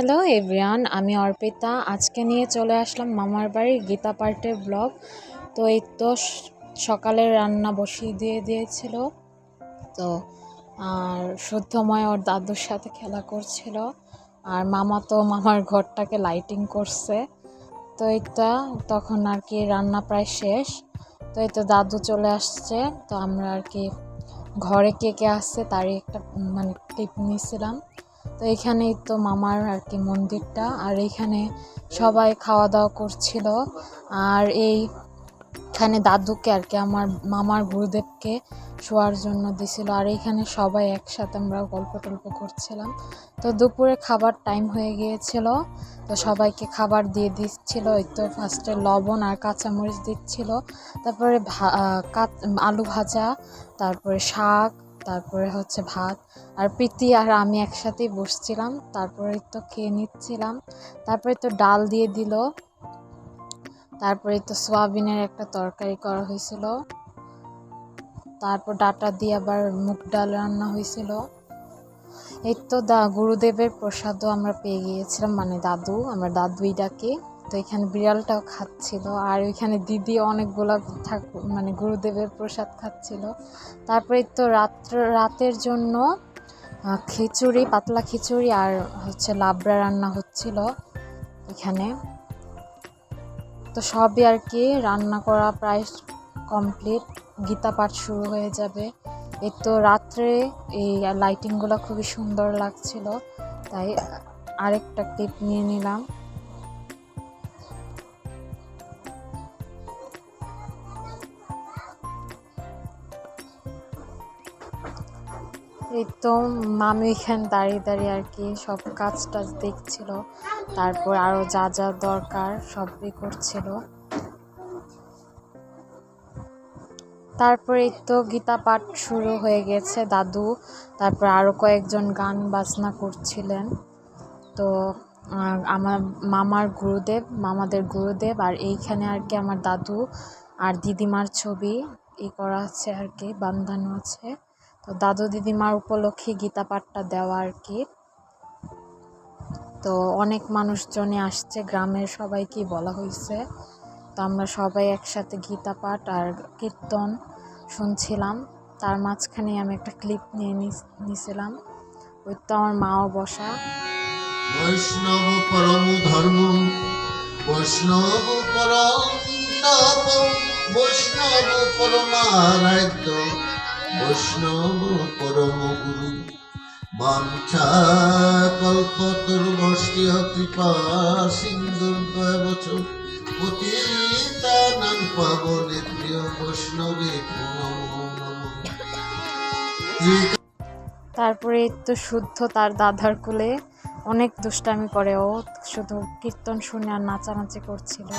Hello everyone, আমি অর্পিতা। আজকে নিয়ে চলে আসলাম মামার বাড়ির গীতা পার্টের ব্লগ। তো এই তো সকালের রান্না বসিয়ে দিয়েছিল। তো আর শুদ্ধময় ওর দাদুর সাথে খেলা করছিল, আর মামা তো মামার ঘরটাকে লাইটিং করছে। তো এইটা তখন আর কি রান্না প্রায় শেষ। তো এই তো দাদু চলে আসছে। তো আমরা আর কি ঘরে কে কে আসছে তারই একটা ক্লিপ নিয়েছিলাম। তো এখানেই তো মামার আর কি মন্দিরটা, আর এইখানে সবাই খাওয়া দাওয়া করছিল। আর এইখানে দাদুকে আর কি আমার মামার গুরুদেবকে শোয়ার জন্য দিছিল, আর এইখানে সবাই একসাথে আমরা গল্প টল্প করছিলাম। তো দুপুরে খাবার টাইম হয়ে গিয়েছিল, তো সবাইকে খাবার দিয়ে দিচ্ছিল। এই তো ফার্স্টে লবণ আর কাঁচামরিচ দিচ্ছিল, তারপরে আলু ভাজা, তারপরে শাক, তারপরে হচ্ছে ভাত। আর প্রীতি আর আমি একসাথেই বসছিলাম, তারপরে তো খেয়ে নিচ্ছিলাম। তারপরে তো ডাল দিয়ে দিল, তারপরে তো সোয়াবিনের একটা তরকারি করা হয়েছিল, তারপর ডাটা দিয়ে আবার মুগ ডাল রান্না হয়েছিল। এই তো গুরুদেবের প্রসাদও আমরা পেয়ে গিয়েছিলাম, দাদু, আমরা দাদুই ডাকি। তো এখানে বিড়ালটাও খাচ্ছিল, আর ওইখানে দিদি অনেকগুলা গুরুদেবের প্রসাদ খাচ্ছিল। তারপরে তো রাতের জন্য খিচুড়ি, পাতলা খিচুড়ি আর হচ্ছে লাবড়া রান্না হচ্ছিল এখানে। তো সবই আর কি রান্না করা প্রায় কমপ্লিট, গীতা পাঠ শুরু হয়ে যাবে। এই তো রাত্রে এই লাইটিংগুলো খুবই সুন্দর লাগছিল, তাই আরেকটা ক্লিপ নিয়ে নিলাম। এই তো মামি এখানে দাঁড়িয়ে দাঁড়িয়ে আর কি সব কাজ টাজ দেখছিল, তারপর আরো যা যা দরকার সবই করছিল। তারপরে তো গীতা পাঠ শুরু হয়ে গেছে, দাদু তারপর আরো কয়েকজন গান বাজনা করছিলেন। তো আমার মামাদের গুরুদেব, আর এইখানে আর কি আমার দাদু আর দিদিমার ছবি করা আছে আর কি, বাঁধানো আছে। তো দাদু দিদিমার উপলক্ষে গীতা পাঠটা দেওয়া আর কি। তো অনেক মানুষজনই আসছে, গ্রামের সবাইকে বলা হয়েছে। তো আমরা সবাই একসাথে গীতা পাঠ আর কীর্তন শুনছিলাম। তার মাঝখানে আমি একটা ক্লিপ নিয়ে নিয়েছিলাম। ওই তো আমার মাও বসা। বৈষ্ণব পরম ধর্ম, বৈষ্ণব পরম তপ, বৈষ্ণব পরমারাধ্য, বৈষ্ণব পরম গুরু। বাঞ্ছা কল্পতরুবষ্টি কৃপা সিন্ধুর্বচ পতিতানাং পাবনেভ্যো বৈষ্ণবেভ্যো নমো নমঃ। তারপরে তো শুদ্ধ তার দাদার কোলে অনেক দুষ্টামি করে, ও শুধু কীর্তন শুনে আর নাচানাচি করছিল।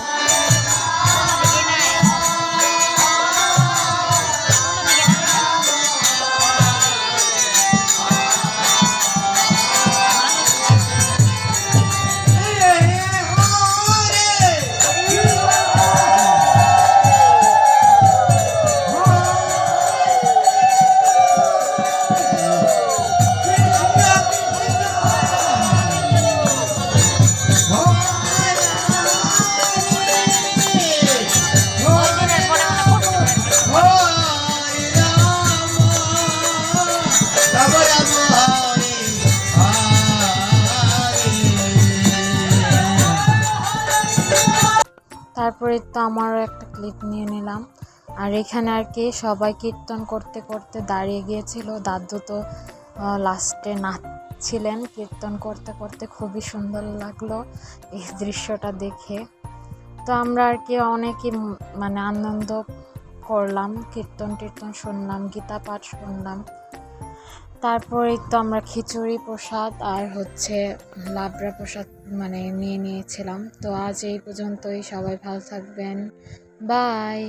তারপরে তো আমারও একটা ক্লিপ নিয়ে নিলাম। আর এখানে আর কি সবাই কীর্তন করতে করতে দাঁড়িয়ে গিয়েছিল, দাদু তো লাস্টে নাচছিলেন কীর্তন করতে করতে। খুবই সুন্দর লাগলো এই দৃশ্যটা দেখে। তো আমরা আর কি অনেকই আনন্দ করলাম, কীর্তন টীর্তন শুনলাম, গীতা পাঠ শুনলাম। তারপরে তো আমরা খিচুড়ি প্রসাদ আর হচ্ছে লাবড়া প্রসাদ নিয়ে নিয়েছিলাম। তো আজ এই পর্যন্তই, সবাই ভালো থাকবেন, বাই।